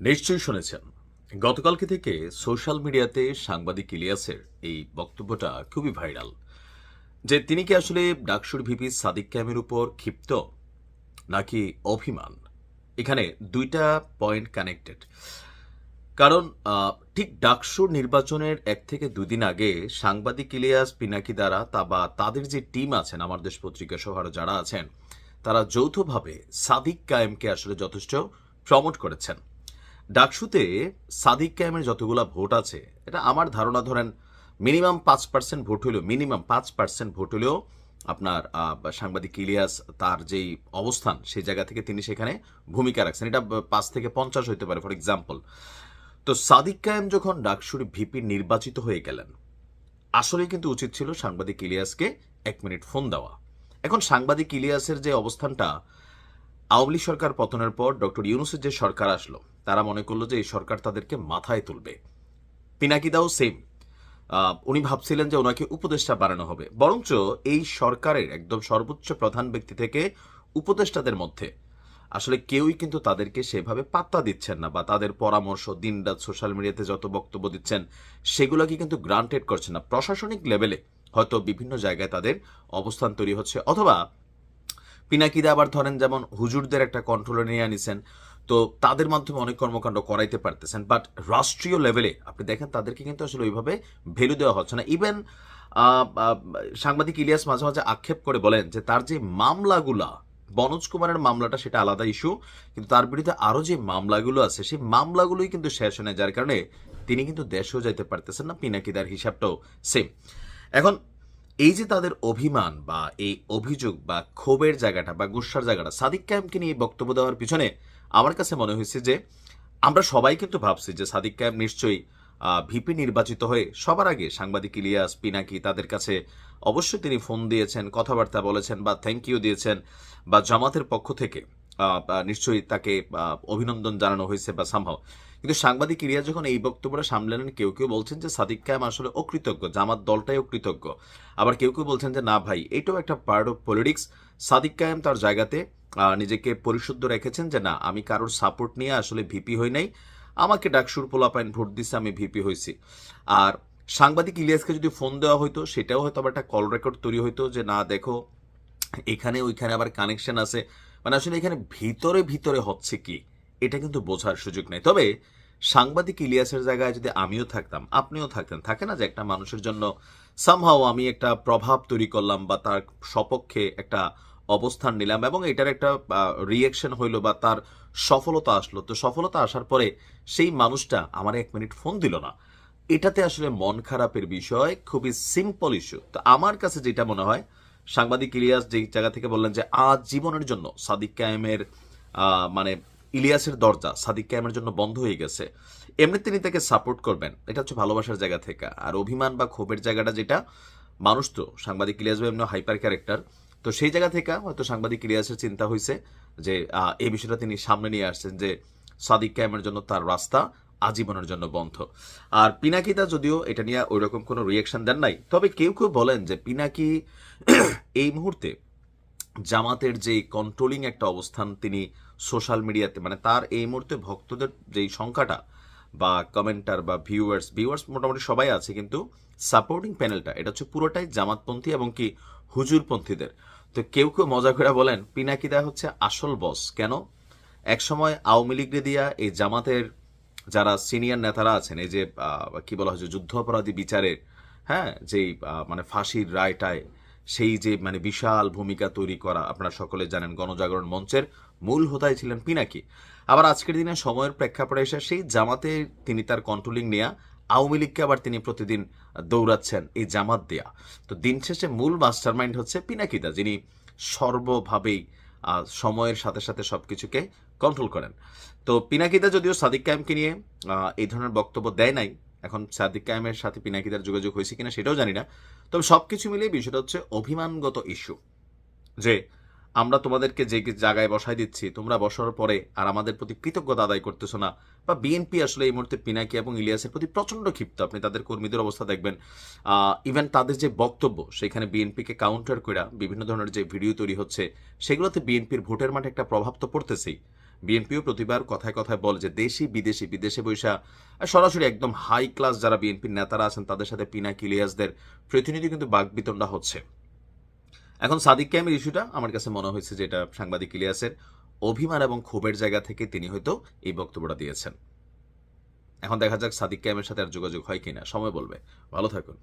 নিশ্চয়ই শুনেছেন। গতকালকে থেকে সোশ্যাল মিডিয়াতে সাংবাদিক ইলিয়াসের এই বক্তব্যটা খুবই ভাইরাল, যে তিনি কি আসলে ডাকসুর ভিপি সাদিক ক্যামের উপর ক্ষিপ্ত নাকি অভিমান। এখানে দুইটা পয়েন্ট কানেক্টেড। কারণ ঠিক ডাকসুর নির্বাচনের 1 থেকে 2 দিন আগে সাংবাদিক ইলিয়াস, পিনাকি দ্বারা বা তাদের যে টিম আছেন, আমার দেশ পত্রিকা সহ আরো যারা আছেন, তারা যৌথভাবে সাদিক কায়েমকে আসলে যথেষ্ট প্রমোট করেছেন। ডাকসুতে সাদিক কায়েমের যতগুলা ভোট আছে, এটা আমার ধারণা, ধরেন মিনিমাম 5% ভোট হলেও, মিনিমাম 5% ভোট হলেও আপনার সাংবাদিক ইলিয়াস তার যেই অবস্থান সেই জায়গা থেকে তিনি সেখানে ভূমিকা রাখছেন। এটা 5 থেকে 50 হইতে পারে ফর এক্সাম্পল। তো সাদিক কায়েম যখন ডাকসুর ভিপি নির্বাচিত হয়ে গেলেন, আসলে কিন্তু উচিত ছিল সাংবাদিক ইলিয়াসকে 1 মিনিট ফোন দেওয়া। এখন সাংবাদিক ইলিয়াসের যে অবস্থানটা, আওয়ামী লীগ সরকার পতনের পর ডক্টর ইউনূসের যে সরকার আসলো, তারা মনে করলো যে এই সরকার তাদেরকে মাথায় তুলবে। পিনাকিদাও সেম। উনি ভাবছিলেন যে ওনাকে উপদেষ্টা বানানো হবে, বরঞ্চ এই সরকারের একদম সর্বোচ্চ প্রধান ব্যক্তি থেকে উপদেষ্টাদের মধ্যে আসলে কেউই কিন্তু তাদেরকে সেভাবে পাত্তা দিচ্ছেন না, বা তাদের পরামর্শ দিনরাত সোশ্যাল মিডিয়াতে যত বক্তব্য দিচ্ছেন সেগুলোকে কিন্তু গ্রান্টেড করছেন না। প্রশাসনিক লেভেলে হয়তো বিভিন্ন জায়গায় তাদের অবস্থান তৈরি হচ্ছে, অথবা পিনাকিদা আবার ধরেন যেমন হুজুরদের একটা কন্ট্রোলে নিয়ে আনিছেন, তো তাদের মাধ্যমে অনেক কর্মকাণ্ড করাইতে পারতেছেন। বাট রাষ্ট্রীয় লেভেলে আপনি দেখেন তাদেরকে কিন্তু আসলে ওইভাবে ভ্যালু দেওয়া হচ্ছে না। ইভেন সাংবাদিক ইলিয়াস মাঝে মাঝে আক্ষেপ করে বলেন যে তার যে মামলাগুলা, বনোজ কুমারের মামলাটা সেটা আলাদা ইস্যু, কিন্তু তার বিরুদ্ধে আরো যে মামলাগুলো আছে সেই মামলাগুলোই কিন্তু শেষ হয় না, যার কারণে তিনি কিন্তু দেশেও যাইতে পারতেছেন না। পিনাকিদার হিসাবটাও সেম। এখন এই যে তাদের অভিমান বা এই অভিযোগ বা ক্ষোভের জায়গাটা বা গুসার জায়গাটা, সাদিক কায়েমকে নিয়ে বক্তব্য দেওয়ার পিছনে আমার কাছে মনে হয়েছে যে আমরা সবাই কিন্তু ভাবছি যে সাদিক কায়েম নিশ্চয়ই ভিপি নির্বাচিত হয়ে সবার আগে সাংবাদিক ইলিয়াস, পিনাকি তাদের কাছে অবশ্যই তিনি ফোন দিয়েছেন, কথাবার্তা বলেছেন, বা থ্যাংক ইউ দিয়েছেন, বা জামাতের পক্ষ থেকে নিশ্চয়ই তাকে অভিনন্দন জানানো হয়েছে বা সামহাও। কিন্তু সাংবাদিক ইলিয়াস যখন এই বক্তব্যটা সামলালেন, কেউ কেউ বলছেন যে সাদিক কায়েম আসলে অকৃতজ্ঞ, জামাত দলটাই অকৃতজ্ঞ। আবার কেউ কেউ বলছেন যে না ভাই, এটাও একটা পার্ট অফ পলিটিক্স। সাদিক কায়েম তার জায়গাতে নিজেকে পরিশুদ্ধ রেখেছেন যে না, আমি কারোর সাপোর্ট নিয়ে আসলে ভিপি হই নাই, আমাকে ডাকসুর পোলাপাইন ভোট দিচ্ছে, আমি ভিপি হয়েছি। আর সাংবাদিক ইলিয়াসকে যদি ফোন দেওয়া হইতো, সেটাও হয়তো আবার একটা কল রেকর্ড তৈরি হইতো যে না দেখো, এখানে ওইখানে আবার কানেকশন আছে, মানে আসলে এখানে ভিতরে ভিতরে হচ্ছে কি, এটা কিন্তু বোঝার সুযোগ নেই। তবে সাংবাদিক ইলিয়াসের জায়গায় যদি আমিও থাকতাম, আপনিও থাকতেন, থাকে না যে একটা মানুষের জন্য সামহাও আমি একটা প্রভাব তৈরি করলাম বা তার সপক্ষে একটা অবস্থান নিলাম এবং এটার একটা রিয়েকশন হইলো বা তার সফলতা আসলো, তো সফলতা আসার পরে সেই মানুষটা আমার 1 মিনিট ফোন দিল না, এটাতে আসলে মন খারাপের বিষয়, খুবই সিম্পল ইস্যু। তো আমার কাছে যেটা মনে হয়, সাংবাদিক ইলিয়াস যে জায়গা থেকে বললেন যে আজ জীবনের জন্য সাদিক কায়েমের মানে ইলিয়াসের দরজা সাদিক কায়েমের জন্য বন্ধ হয়ে গেছে, এমনি তিনি তাকে সাপোর্ট করবেন, এটা হচ্ছে ভালোবাসার জায়গা থেকে। আর অভিমান বা ক্ষোভের জায়গাটা যেটা, মানুষ তো সাংবাদিক ইলিয়াস ভাই এমনি হাইপার ক্যারেক্টার, তো সেই জায়গা থেকে হয়তো সাংবাদিক ইলিয়াসের চিন্তা হয়েছে যে এই বিষয়টা তিনি সামনে নিয়ে আসছেন যে সাদিক কায়েমের জন্য তার রাস্তা আজীবনের জন্য বন্ধ। আর পিনাকিদা যদিও এটা নিয়ে ওই রকম কোনো রিয়াকশন দেন নাই, তবে কেউ কেউ বলেন যে পিনাকি এই মুহূর্তে জামাতের যে কন্ট্রোলিং একটা অবস্থান তিনি সোশ্যাল মিডিয়াতে, মানে তার এই মুহূর্তে ভক্তদের যেই সংখ্যাটা বা কমেন্টার বা ভিউয়ার্স মোটামুটি সবাই আছে, কিন্তু সাপোর্টিং প্যানেলটা এটা হচ্ছে পুরোটাই জামাতপন্থী এবং কি হুজুরপন্থীদের। তো কেউ কেউ মজা করে বলেন পিনাকিদা হচ্ছে আসল বস। কেন? এক সময় আওয়ামী লীগরে দিয়া এই জামাতের যারা সিনিয়র নেতারা আছেন, এই যে কি বলা হয় যে যুদ্ধ অপরাধী বিচারে, হ্যাঁ, যেই মানে ফাঁসির রায়টায় সেই যে মানে বিশাল ভূমিকা তৈরি করা, আপনারা সকলে জানেন গণজাগরণ মঞ্চের মূল হোতায় ছিলেন পিনাকি। আবার আজকের দিনে সময়ের প্রেক্ষাপটে এসে সেই জামাতে তিনি তার কন্ট্রোলিং নেয়া, আওয়ামী লীগকে আবার তিনি প্রতিদিন দৌড়াচ্ছেন এই জামাত দেয়া। তো দিন শেষে মূল মাস্টারমাইন্ড হচ্ছে পিনাকিদা, যিনি সর্বভাবেই সময়ের সাথে সাথে সবকিছুকে কন্ট্রোল করেন। তো পিনাকিদা যদিও সাদিক কায়েমকে নিয়ে এই ধরনের বক্তব্য দেয় নাই, এখন সাদিক কায়েমের সাথে পিনাকিদার যোগাযোগ হয়েছে কিনা সেটাও জানি না। তবে সবকিছু মিলিয়ে বিষয়টা হচ্ছে অভিমানগত ইস্যু, যে আমরা তোমাদেরকে যে জায়গায় বসাই দিচ্ছি, তোমরা বসার পরে আর আমাদের প্রতি কৃতজ্ঞতা আদায় করতেছো না। বা বিএনপি আসলে এই মুহূর্তে পিনাকি এবং ইলিয়াসের প্রতি প্রচন্ড ক্ষিপ্ত। আপনি তাদের কর্মীদের অবস্থা দেখবেন, ইভেন তাদের যে বক্তব্য সেখানে বিএনপিকে কাউন্টার করে বিভিন্ন ধরনের যে ভিডিও তৈরি হচ্ছে, সেগুলোতে বিএনপির ভোটের মাঠে একটা প্রভাব তো পড়তেছেই। বিএনপিও প্রতিবার কথায় কথায় বলে যে দেশি বিদেশি, বিদেশে বৈশা সরাসরি একদম হাই ক্লাস যারা বিএনপির নেতারা আছেন তাদের সাথে পিনাকি ইলিয়াসদের প্রতিনিধি কিন্তু বাকবিতণ্ডা হচ্ছে। এখন সাদিক কায়েমের ইস্যুটা আমার কাছে মনে হয়েছে যে এটা সাংবাদিক ইলিয়াসের অভিমান এবং ক্ষোভের জায়গা থেকে তিনি হয়তো এই বক্তব্যটা দিয়েছেন। এখন দেখা যাক সাদিক কায়েমের সাথে আর যোগাযোগ হয় কিনা, সময় বলবে। ভালো থাকুন।